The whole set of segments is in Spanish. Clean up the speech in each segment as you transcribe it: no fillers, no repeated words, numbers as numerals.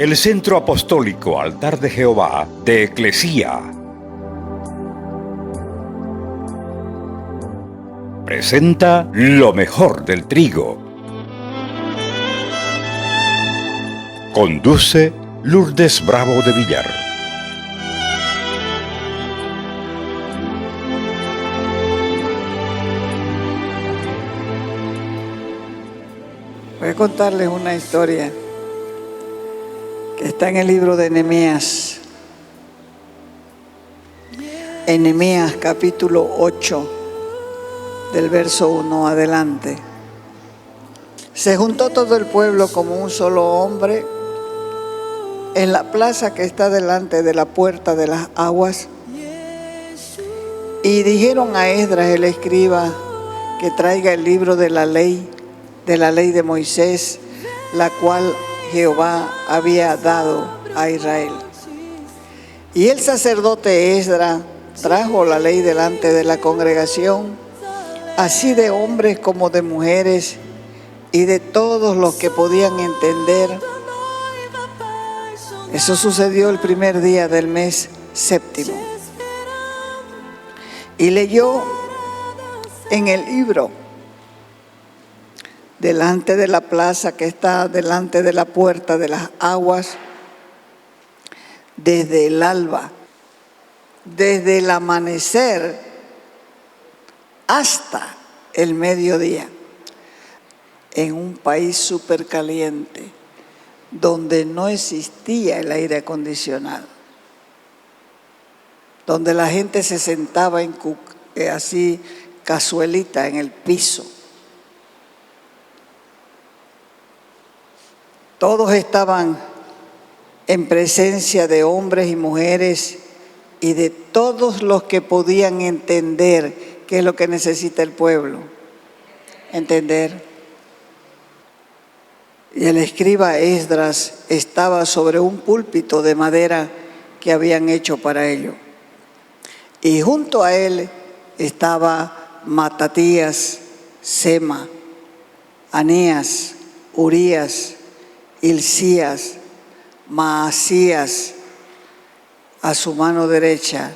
el Centro Apostólico Altar de Jehová de Eclesía presenta lo mejor del trigo. Conduce Lourdes Bravo de Villar. Voy a contarles una historia que está en el libro de Nehemías. En Nehemías capítulo 8, del verso 1 adelante. Se juntó todo el pueblo como un solo hombre en la plaza que está delante de la puerta de las aguas, y dijeron a Esdras el escriba que traiga el libro de la ley de Moisés, la cual Jehová había dado a Israel. Y el sacerdote Esdras trajo la ley delante de la congregación, así de hombres como de mujeres, y de todos los que podían entender. Eso sucedió el primer día del mes séptimo. Y leyó en el libro delante de la plaza que está delante de la puerta de las aguas, desde el alba, desde el amanecer hasta el mediodía, en un país súper caliente, donde no existía el aire acondicionado, donde la gente se sentaba así, cazuelita en el piso. Todos estaban en presencia de hombres y mujeres y de todos los que podían entender qué es lo que necesita el pueblo. Entender. Y el escriba Esdras estaba sobre un púlpito de madera que habían hecho para ello. Y junto a él estaba Matatías, Sema, Anías, Urías, Hilcías, Maasías a su mano derecha,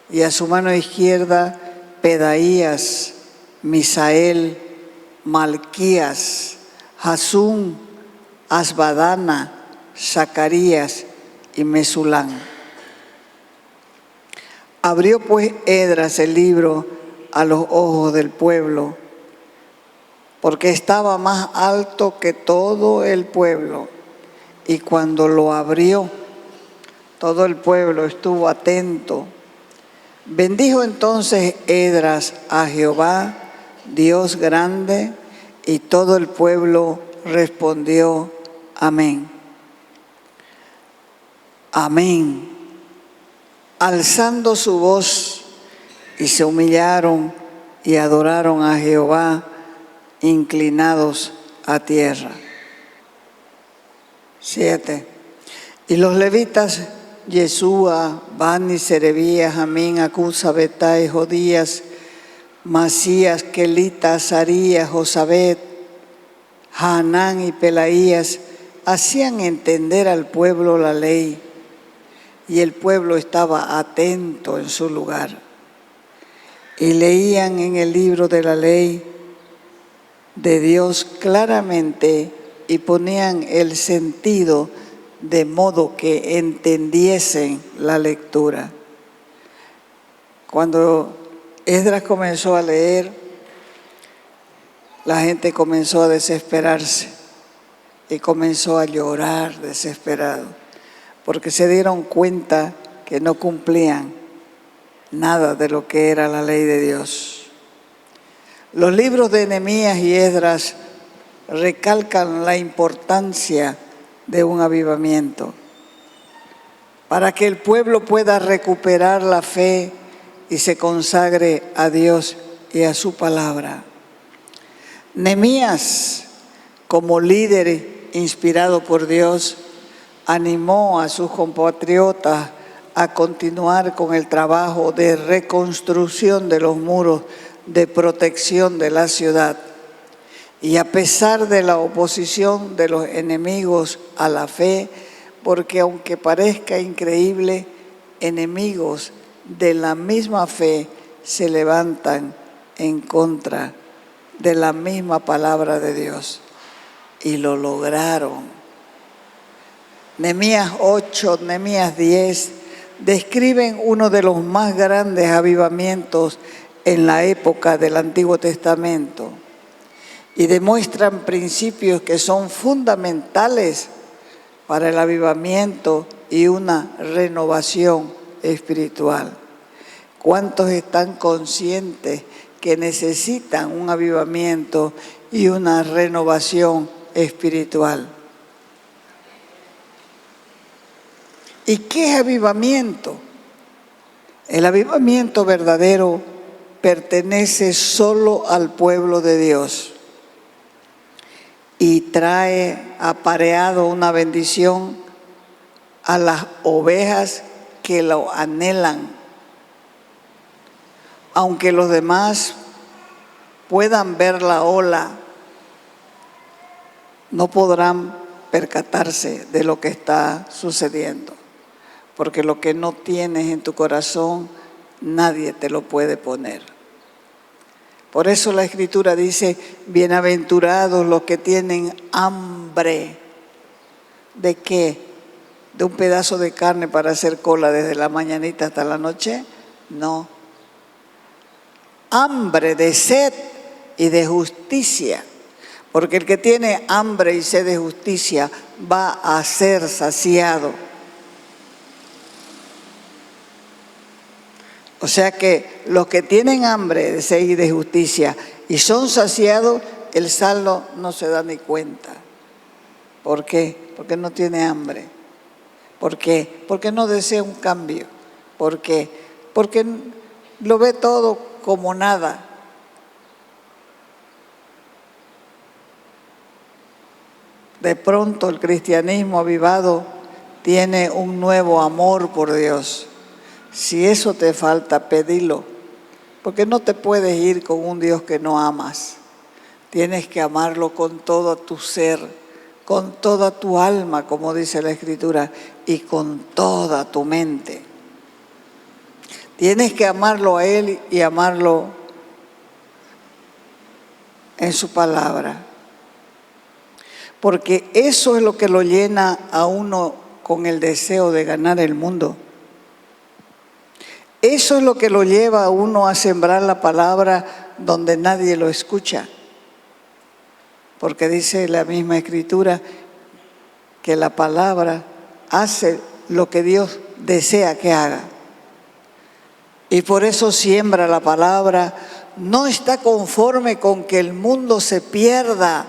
y a su mano izquierda Pedaías, Misael, Malquías, Hasum, Asbadana, Zacarías y Mesulán. Abrió pues Esdras el libro a los ojos del pueblo, porque estaba más alto que todo el pueblo, y cuando lo abrió, todo el pueblo estuvo atento. Bendijo entonces Esdras a Jehová, Dios grande, y todo el pueblo respondió: amén. Amén. Alzando su voz, y se humillaron y adoraron a Jehová, inclinados a tierra. 7. Y los levitas Yesúa, Bani, Serebías, Jamín, Acusa, Betai, Jodías, Masías, Kelita, Azarías, Josabet, Hanán y Pelaías hacían entender al pueblo la ley, y el pueblo estaba atento en su lugar. Y leían en el libro de la ley de Dios claramente, y ponían el sentido de modo que entendiesen la lectura. Cuando Esdras comenzó a leer, la gente comenzó a desesperarse y comenzó a llorar desesperado, porque se dieron cuenta que no cumplían nada de lo que era la ley de Dios. Los libros de Nehemías y Esdras recalcan la importancia de un avivamiento para que el pueblo pueda recuperar la fe y se consagre a Dios y a su palabra. Nehemías, como líder inspirado por Dios, animó a sus compatriotas a continuar con el trabajo de reconstrucción de los muros de protección de la ciudad. Y a pesar de la oposición de los enemigos a la fe, porque aunque parezca increíble, enemigos de la misma fe se levantan en contra de la misma palabra de Dios. Y lo lograron. Nehemías 8, Nehemías 10 describen uno de los más grandes avivamientos en la época del Antiguo Testamento y demuestran principios que son fundamentales para el avivamiento y una renovación espiritual. ¿Cuántos están conscientes que necesitan un avivamiento y una renovación espiritual? ¿Y qué es avivamiento? El avivamiento verdadero pertenece solo al pueblo de Dios y trae apareado una bendición a las ovejas que lo anhelan. Aunque los demás puedan ver la ola, no podrán percatarse de lo que está sucediendo, porque lo que no tienes en tu corazón, nadie te lo puede poner. Por eso la Escritura dice, bienaventurados los que tienen hambre. ¿De qué? ¿De un pedazo de carne para hacer cola desde la mañanita hasta la noche? No. Hambre de sed y de justicia. Porque el que tiene hambre y sed de justicia va a ser saciado. O sea que los que tienen hambre de sed y de justicia y son saciados, el saldo no se da ni cuenta. ¿Por qué? Porque no tiene hambre. ¿Por qué? Porque no desea un cambio. ¿Por qué? Porque lo ve todo como nada. De pronto el cristianismo avivado tiene un nuevo amor por Dios. Si eso te falta, pedilo, porque no te puedes ir con un Dios que no amas. Tienes que amarlo con todo tu ser, con toda tu alma, como dice la Escritura, y con toda tu mente. Tienes que amarlo a Él y amarlo en su palabra. Porque eso es lo que lo llena a uno con el deseo de ganar el mundo. Eso es lo que lo lleva a uno a sembrar la palabra donde nadie lo escucha. Porque dice la misma Escritura que la palabra hace lo que Dios desea que haga. Y por eso siembra la palabra, no está conforme con que el mundo se pierda.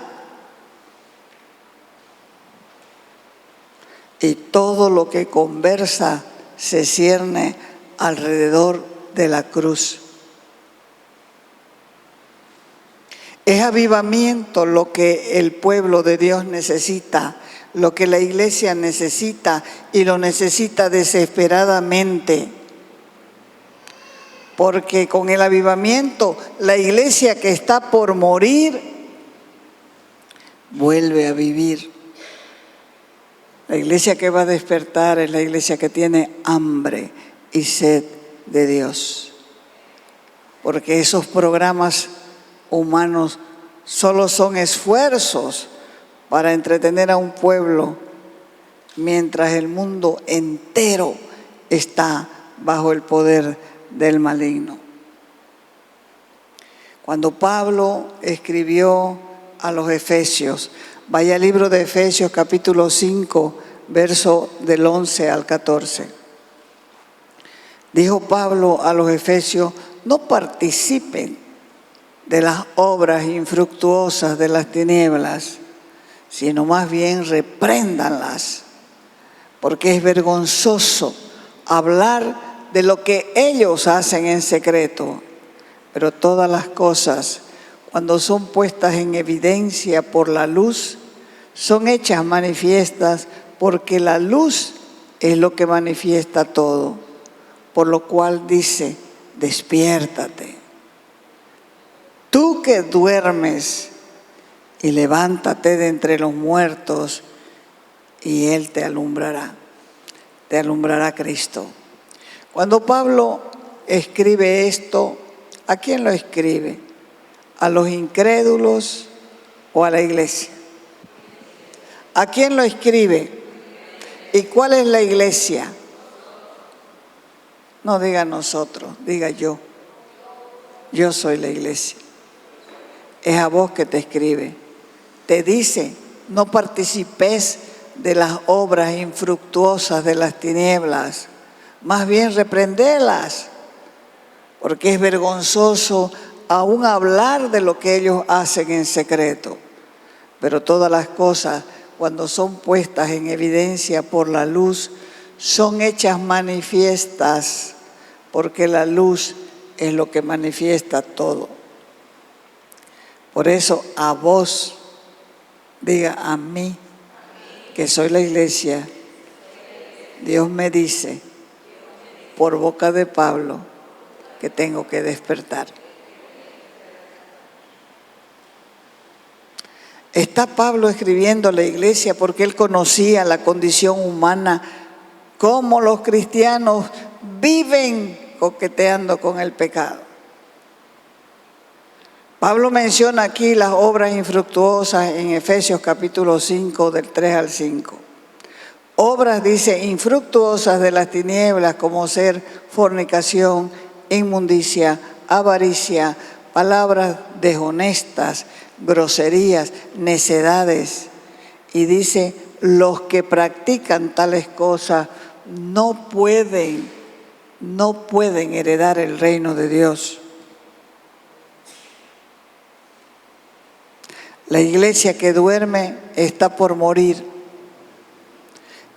Y todo lo que conversa se cierne alrededor de la cruz. Es avivamiento lo que el pueblo de Dios necesita, lo que la iglesia necesita y lo necesita desesperadamente. Porque con el avivamiento, la iglesia que está por morir vuelve a vivir. La iglesia que va a despertar es la iglesia que tiene hambre y sed de Dios. Porque esos programas humanos solo son esfuerzos para entretener a un pueblo mientras el mundo entero está bajo el poder del maligno. Cuando Pablo escribió a los Efesios, vaya al libro de Efesios capítulo 5, verso del 11 al 14. Dijo Pablo a los Efesios, no participen de las obras infructuosas de las tinieblas, sino más bien repréndanlas, porque es vergonzoso hablar de lo que ellos hacen en secreto, pero todas las cosas, cuando son puestas en evidencia por la luz, son hechas manifiestas, porque la luz es lo que manifiesta todo. Por lo cual dice, despiértate. Tú que duermes, y levántate de entre los muertos, y Él te alumbrará Cristo. Cuando Pablo escribe esto, ¿a quién lo escribe? ¿A los incrédulos o a la iglesia? ¿A quién lo escribe? ¿Y cuál es la iglesia? No diga nosotros, diga yo. Yo soy la iglesia. Es a vos que te escribe. Te dice, no participes de las obras infructuosas de las tinieblas, más bien reprendelas, porque es vergonzoso aún hablar de lo que ellos hacen en secreto. Pero todas las cosas, cuando son puestas en evidencia por la luz, son hechas manifiestas, porque la luz es lo que manifiesta todo. Por eso a vos, diga a mí, que soy la iglesia, Dios me dice, por boca de Pablo, que tengo que despertar. Está Pablo escribiendo a la iglesia porque él conocía la condición humana, cómo los cristianos viven coqueteando con el pecado. Pablo menciona aquí las obras infructuosas en Efesios capítulo 5, del 3 al 5. Obras, dice, infructuosas de las tinieblas, como ser fornicación, inmundicia, avaricia, palabras deshonestas, groserías, necedades. Y dice, los que practican tales cosas no pueden heredar el reino de Dios. La iglesia que duerme está por morir.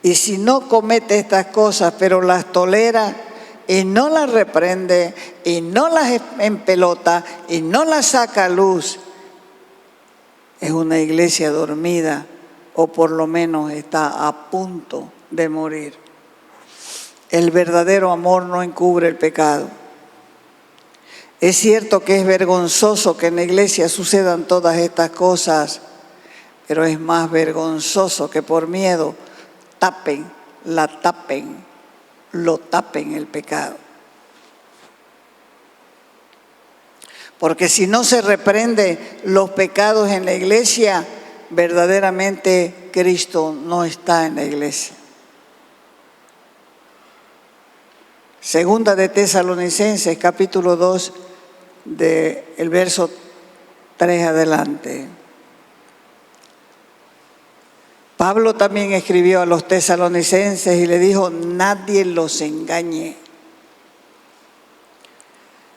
Y si no comete estas cosas, pero las tolera y no las reprende y no las empelota y no las saca a luz, es una iglesia dormida o por lo menos está a punto de morir. El verdadero amor no encubre el pecado. Es cierto que es vergonzoso que en la iglesia sucedan todas estas cosas, pero es más vergonzoso que por miedo lo tapen el pecado. Porque si no se reprende los pecados en la iglesia, verdaderamente Cristo no está en la iglesia. Segunda de Tesalonicenses, capítulo 2, del verso 3 adelante. Pablo también escribió a los tesalonicenses y le dijo, nadie los engañe.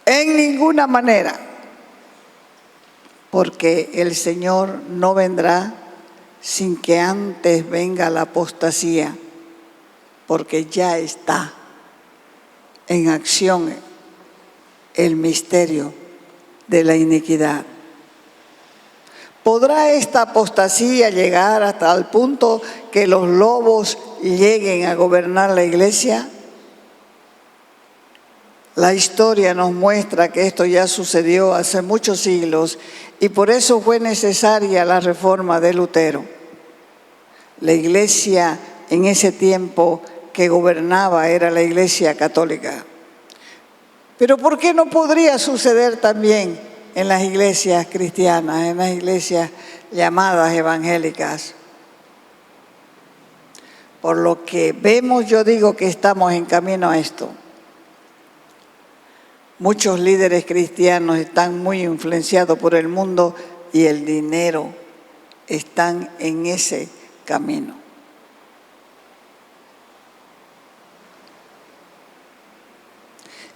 En ninguna manera. Porque el Señor no vendrá sin que antes venga la apostasía, porque ya está en acción el misterio de la iniquidad. ¿Podrá esta apostasía llegar hasta el punto que los lobos lleguen a gobernar la iglesia? La historia nos muestra que esto ya sucedió hace muchos siglos y por eso fue necesaria la reforma de Lutero. La iglesia en ese tiempo que gobernaba era la iglesia católica. Pero ¿por qué no podría suceder también en las iglesias cristianas, en las iglesias llamadas evangélicas? Por lo que vemos, yo digo que estamos en camino a esto. Muchos líderes cristianos están muy influenciados por el mundo y el dinero. Están en ese camino.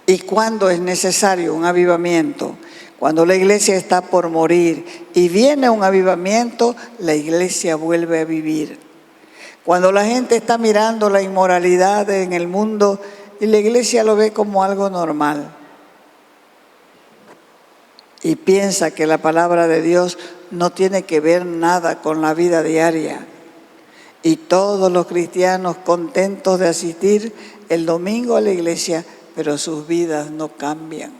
¿Y cuándo es necesario un avivamiento? Cuando la iglesia está por morir y viene un avivamiento, la iglesia vuelve a vivir. Cuando la gente está mirando la inmoralidad en el mundo y la iglesia lo ve como algo normal y piensa que la palabra de Dios no tiene que ver nada con la vida diaria. Y todos los cristianos contentos de asistir el domingo a la iglesia, pero sus vidas no cambian.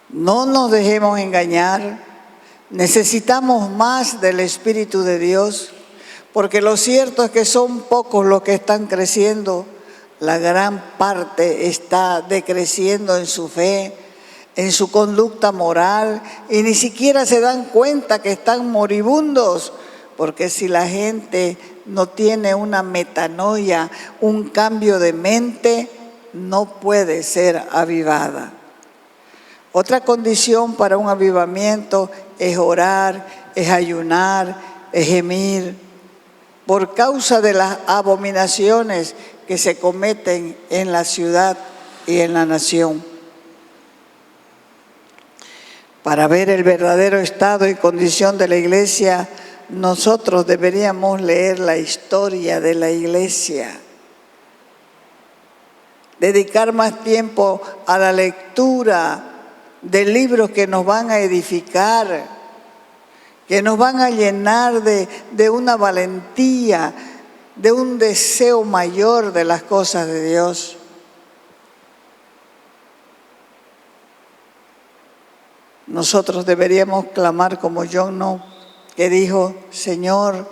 No nos dejemos engañar. Necesitamos más del Espíritu de Dios. porque lo cierto es que son pocos los que están creciendo. La gran parte está decreciendo en su fe, en su conducta moral, y ni siquiera se dan cuenta que están moribundos, porque si la gente no tiene una metanoia, un cambio de mente, no puede ser avivada. Otra condición para un avivamiento es orar, es ayunar, es gemir, por causa de las abominaciones que se cometen en la ciudad y en la nación. Para ver el verdadero estado y condición de la iglesia, nosotros deberíamos leer la historia de la iglesia, dedicar más tiempo a la lectura de libros que nos van a edificar, que nos van a llenar de una valentía, de un deseo mayor de las cosas de Dios. Nosotros deberíamos clamar como John Knox, que dijo: Señor,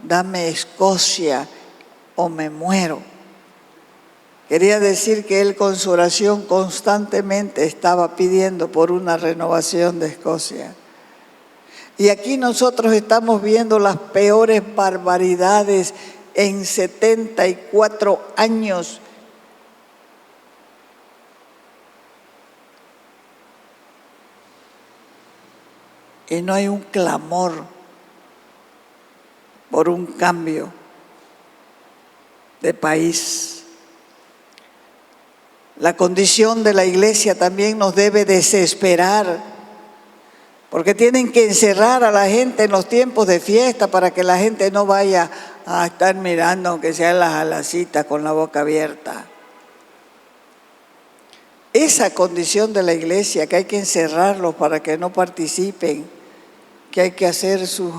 dame Escocia o me muero. Quería decir que él con su oración constantemente estaba pidiendo por una renovación de Escocia. Y aquí nosotros estamos viendo las peores barbaridades en 74 años. Y no hay un clamor por un cambio de país. La condición de la iglesia también nos debe desesperar, porque tienen que encerrar a la gente en los tiempos de fiesta para que la gente no vaya a estar mirando, aunque sea en las alacitas, con la boca abierta. Esa condición de la iglesia, que hay que encerrarlos para que no participen, que hay que hacer sus,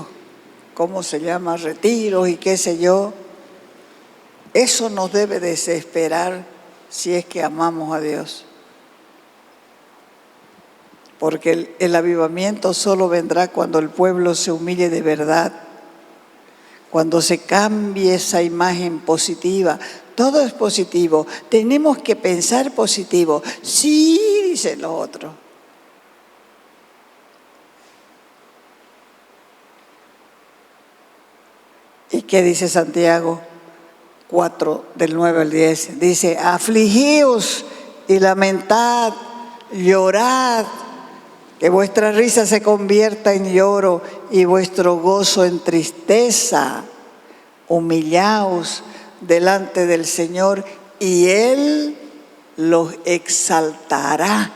¿cómo se llama?, retiros y qué sé yo, eso nos debe desesperar si es que amamos a Dios. Porque el avivamiento solo vendrá cuando el pueblo se humille de verdad, cuando se cambie esa imagen positiva. Todo es positivo, tenemos que pensar positivo. Sí, dicen los otros. ¿Y qué dice Santiago 4, del 9 al 10? Dice: afligíos y lamentad, llorad, que vuestra risa se convierta en lloro y vuestro gozo en tristeza. Humillaos delante del Señor y Él los exaltará.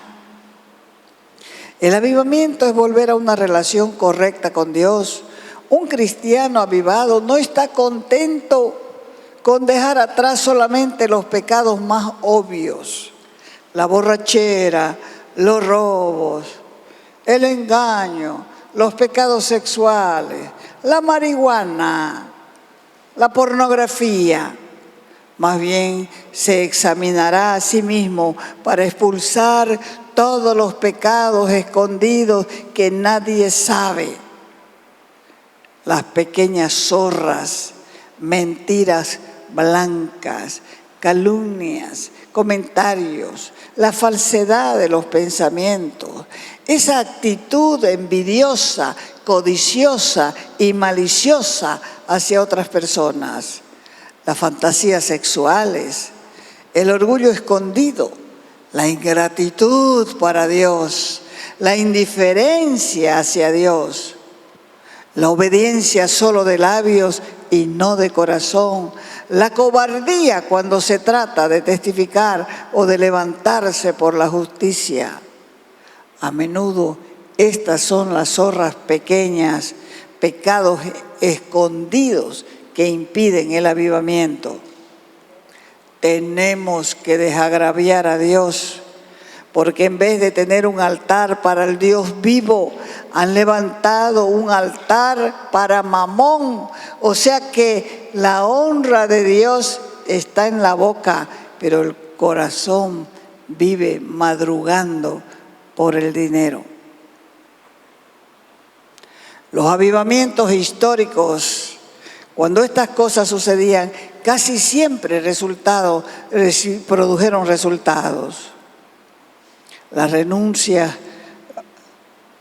El avivamiento es volver a una relación correcta con Dios. Un cristiano avivado no está contento con dejar atrás solamente los pecados más obvios: la borrachera, los robos, el engaño, los pecados sexuales, la marihuana, la pornografía. Más bien se examinará a sí mismo para expulsar todos los pecados escondidos que nadie sabe. Las pequeñas zorras, mentiras blancas, calumnias, comentarios, la falsedad de los pensamientos, esa actitud envidiosa, codiciosa y maliciosa hacia otras personas, las fantasías sexuales, el orgullo escondido, la ingratitud para Dios, la indiferencia hacia Dios, la obediencia solo de labios y no de corazón, la cobardía cuando se trata de testificar o de levantarse por la justicia. A menudo estas son las zorras pequeñas, pecados escondidos que impiden el avivamiento. Tenemos que desagraviar a Dios, porque en vez de tener un altar para el Dios vivo, han levantado un altar para Mamón. O sea que la honra de Dios está en la boca, pero el corazón vive madrugando por el dinero. Los avivamientos históricos, Cuando estas cosas sucedían, casi siempre produjeron resultados. La renuncia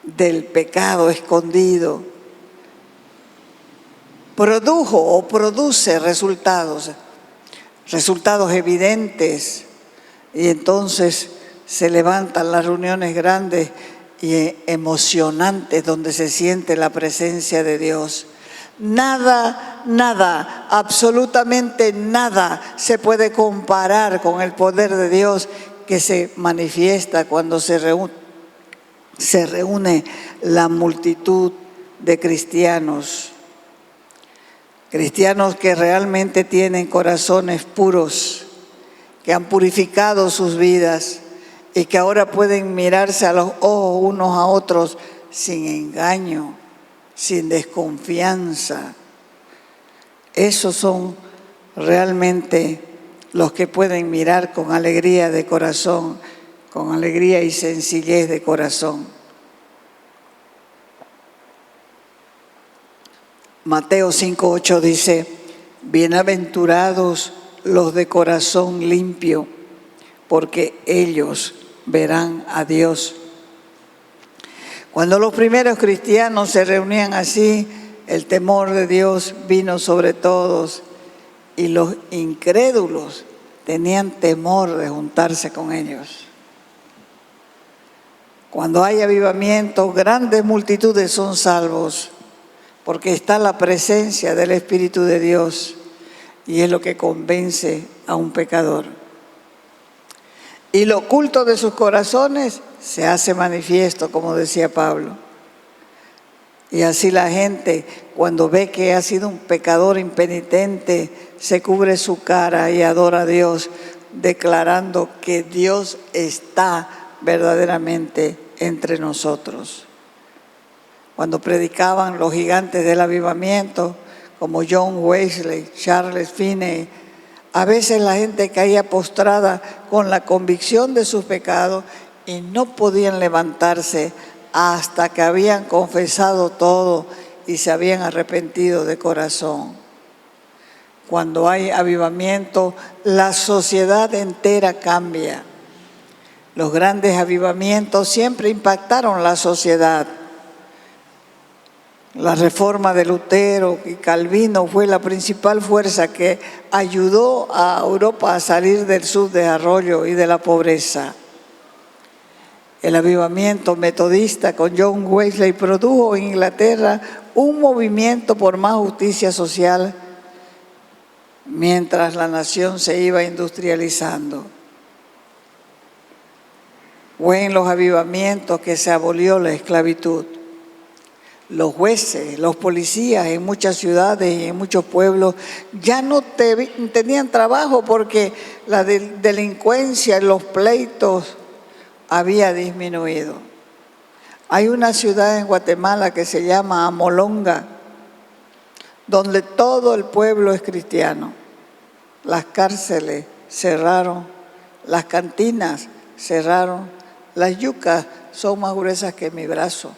del pecado escondido produjo o produce resultados evidentes, y entonces se levantan las reuniones grandes y emocionantes donde se siente la presencia de Dios. Nada, absolutamente nada se puede comparar con el poder de Dios que se manifiesta cuando se reúne la multitud de cristianos. Cristianos que realmente tienen corazones puros, que han purificado sus vidas y que ahora pueden mirarse a los ojos unos a otros sin engaño, sin desconfianza. Esos son realmente los que pueden mirar con alegría de corazón, con alegría y sencillez de corazón. Mateo 5:8 dice: bienaventurados los de corazón limpio, porque ellos verán a Dios. Cuando los primeros cristianos se reunían así, el temor de Dios vino sobre todos y los incrédulos tenían temor de juntarse con ellos. Cuando hay avivamiento, grandes multitudes son salvos, porque está la presencia del Espíritu de Dios y es lo que convence a un pecador. Y lo oculto de sus corazones se hace manifiesto, como decía Pablo. Y así la gente, cuando ve que ha sido un pecador impenitente, se cubre su cara y adora a Dios, declarando que Dios está verdaderamente entre nosotros. Cuando predicaban los gigantes del avivamiento, como John Wesley, Charles Finney, a veces la gente caía postrada con la convicción de sus pecados y no podían levantarse hasta que habían confesado todo y se habían arrepentido de corazón. Cuando hay avivamiento, la sociedad entera cambia. Los grandes avivamientos siempre impactaron la sociedad. La reforma de Lutero y Calvino fue la principal fuerza que ayudó a Europa a salir del subdesarrollo y de la pobreza. El avivamiento metodista con John Wesley produjo en Inglaterra un movimiento por más justicia social mientras la nación se iba industrializando. Fue en los avivamientos que se abolió la esclavitud. Los jueces, los policías en muchas ciudades y en muchos pueblos ya no tenían trabajo porque la delincuencia, los pleitos había disminuido. Hay una ciudad en Guatemala que se llama Amolonga, donde todo el pueblo es cristiano. Las cárceles cerraron, las cantinas cerraron, las yucas son más gruesas que mi brazo.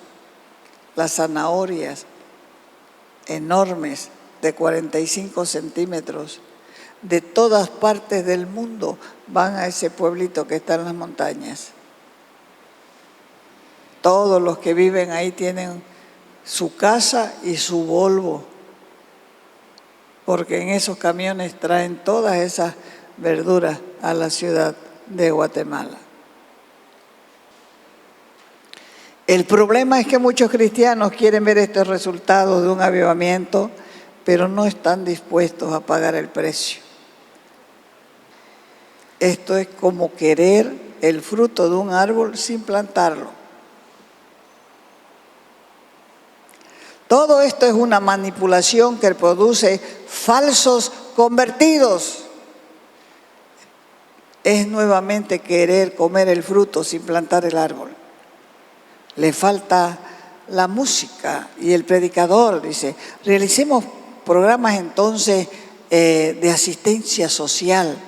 Las zanahorias enormes de 45 centímetros de todas partes del mundo van a ese pueblito que está en las montañas. Todos los que viven ahí tienen su casa y su Volvo, porque en esos camiones traen todas esas verduras a la ciudad de Guatemala. El problema es que muchos cristianos quieren ver estos resultados de un avivamiento, pero no están dispuestos a pagar el precio. Esto es como querer el fruto de un árbol sin plantarlo. Todo esto es una manipulación que produce falsos convertidos. Es nuevamente querer comer el fruto sin plantar el árbol. Le falta la música y el predicador dice, realicemos programas entonces de asistencia social.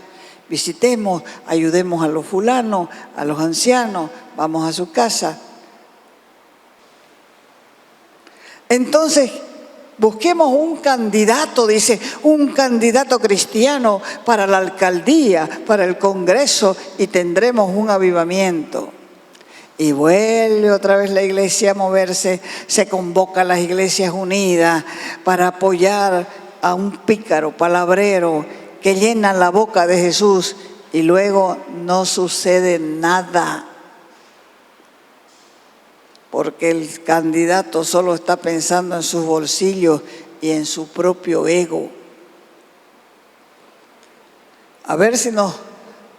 Visitemos, ayudemos a los fulanos, a los ancianos, vamos a su casa. Entonces, Busquemos un candidato, dice, un candidato cristiano para la alcaldía, para el Congreso, y tendremos un avivamiento. Y vuelve otra vez la iglesia a moverse, se convoca a las iglesias unidas para apoyar a un pícaro, palabrero, que llena la boca de Jesús y luego no sucede nada. Porque el candidato solo está pensando en sus bolsillos y en su propio ego. A ver si nos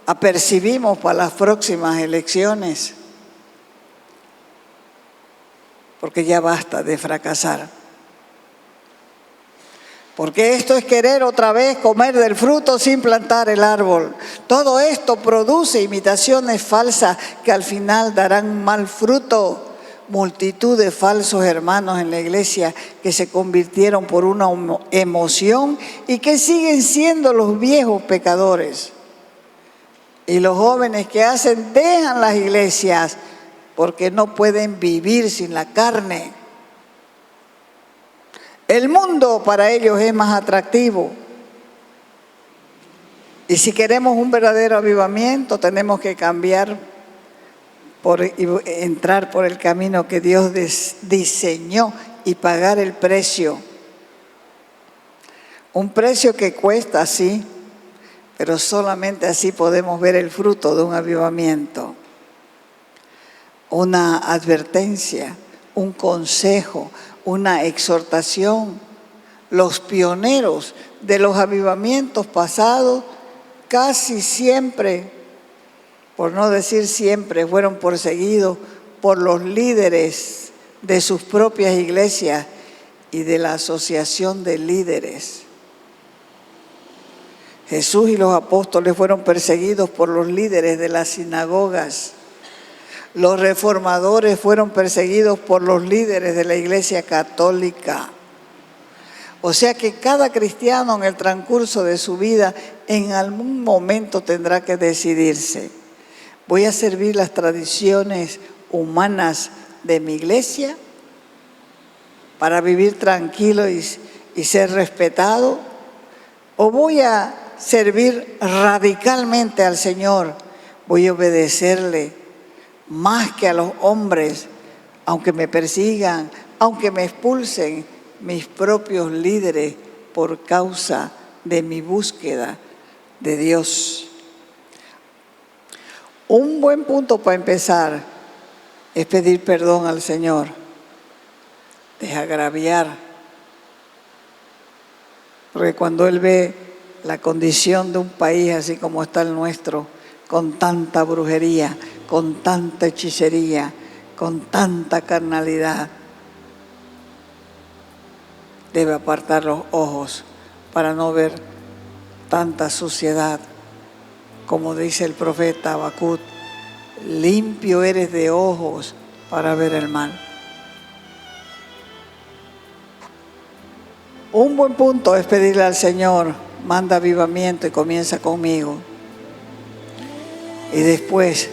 apercibimos para las próximas elecciones, porque ya basta de fracasar. Porque esto es querer otra vez comer del fruto sin plantar el árbol. Todo esto produce imitaciones falsas que al final darán mal fruto. Multitud de falsos hermanos en la iglesia que se convirtieron por una emoción y que siguen siendo los viejos pecadores. Y los jóvenes que dejan las iglesias porque no pueden vivir sin la carne. El mundo para ellos es más atractivo. Y si queremos un verdadero avivamiento, tenemos que cambiar y entrar por el camino que Dios diseñó y pagar el precio. Un precio que cuesta, sí, pero solamente así podemos ver el fruto de un avivamiento. Una advertencia, un consejo, una exhortación. Los pioneros de los avivamientos pasados casi siempre, por no decir siempre, fueron perseguidos por los líderes de sus propias iglesias y de la asociación de líderes. Jesús y los apóstoles fueron perseguidos por los líderes de las sinagogas. Los reformadores fueron perseguidos por los líderes de la Iglesia Católica. O sea que cada cristiano en el transcurso de su vida en algún momento tendrá que decidirse. ¿Voy a servir las tradiciones humanas de mi iglesia para vivir tranquilo y ser respetado? ¿O voy a servir radicalmente al Señor? ¿Voy a obedecerle más que a los hombres, aunque me persigan, aunque me expulsen mis propios líderes por causa de mi búsqueda de Dios? Un buen punto para empezar es pedir perdón al Señor, desagraviar, porque cuando Él ve la condición de un país así como está el nuestro, con tanta brujería, con tanta hechicería, con tanta carnalidad, debe apartar los ojos para no ver tanta suciedad. Como dice el profeta Habacuc, limpio eres de ojos para ver el mal. Un buen punto es pedirle al Señor, manda avivamiento y comienza conmigo. Y después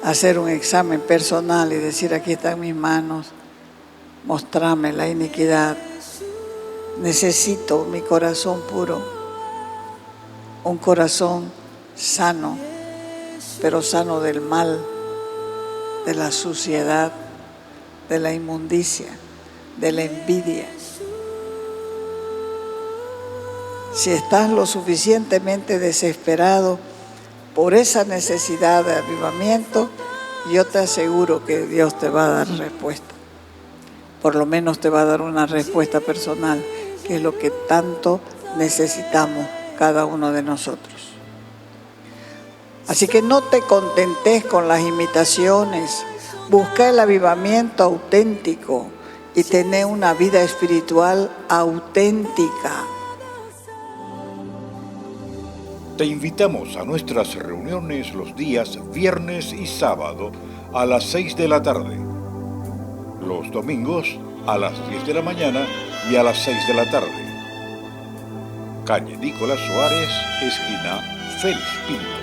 hacer un examen personal y decir, aquí están mis manos, mostrame la iniquidad. Necesito mi corazón puro, un corazón sano, pero sano del mal, de la suciedad, de la inmundicia, de la envidia. Si estás lo suficientemente desesperado por esa necesidad de avivamiento, yo te aseguro que Dios te va a dar respuesta. Por lo menos te va a dar una respuesta personal, que es lo que tanto necesitamos cada uno de nosotros. Así que no te contentes con las imitaciones, busca el avivamiento auténtico y tener una vida espiritual auténtica. Te invitamos a nuestras reuniones los días viernes y sábado a las 6 de la tarde. Los domingos a las 10 de la mañana y a las 6 de la tarde. Calle Nicolás Suárez, esquina Félix Pinto.